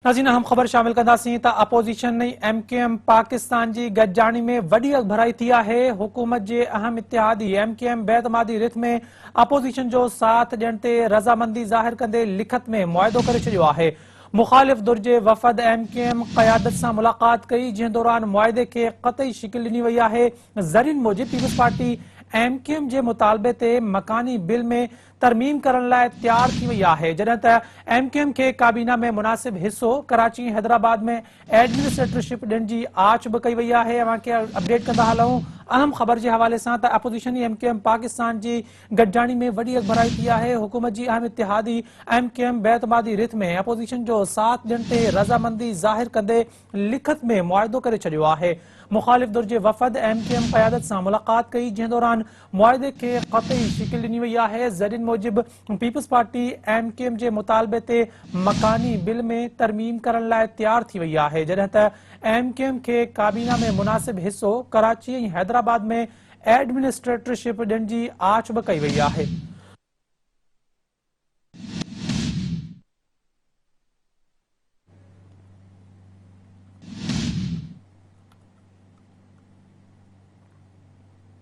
नाज़रीन हम ख़बर शामिल कंदासीं त अपोज़िशन MKM पाकिस्तान जी गॾिजाणी में वॾी अगभराई थी आहे। हुकूमत जे अहम इत्तेहादी MKM बेतमादी रिथ में अपोज़िशन जो साथ ॾियण ते रज़ामंदी ज़ाहिर कंदे लिखत में मुआहिदो करे छॾियो आहे। मुख़ालिफ़ धुर जे वफ़द MKM क़यादत सां मुलाक़ात कई, जंहिं दौरान मुआहिदे खे क़तई शिकिल ॾिनी वई आहे। ज़रीन मूजिब पीपल्स पार्टी MKM जे मुतालबे ते मकानी बिल में तरमीम करण लाइ तैयार थी वई आहे, जॾहिं त MKM खे काबीना में मुनासिब हिस्सो कराची हैदराबाद में एडमिनिस्ट्रेटरशिप ॾियण जी आछ बि कई वई आहे। अवांखे अपडेट कंदा हलूं अहम ख़बर जे हवाले सां त अपोज़िशन MKM पाकिस्तान जी गॾिजाणी में वॾी अगभराई थी आहे। हुकूमत जी अहम इत्तेहादी MKM बेतमादी रिथ में अपोज़िशन जो साथ ॾियण ते रज़ामंदी ज़ाहिर कंदे लिखत में मुआहिदो करे छॾियो आहे। मुख़ालिफ़ धुर जे वफ़द MKM क़यादत सां मुलाक़ात कई, जंहिं दौरान मुआहिदे खे क़तई शिकिल ॾिनी वई आहे। ज़रीन मूजिब पीपल्स पार्टी MKM जे मुतालबे ते मकानी बिल में तरमीम करण लाइ तैयार थी वई आहे, जॾहिं त MKM खे काबीना में मुनासिब हिस्सो कराची ऐं हैदराबाद में एडमिनिस्ट्रेटरशिप ॾियण जी आछ बि कई वई आहे।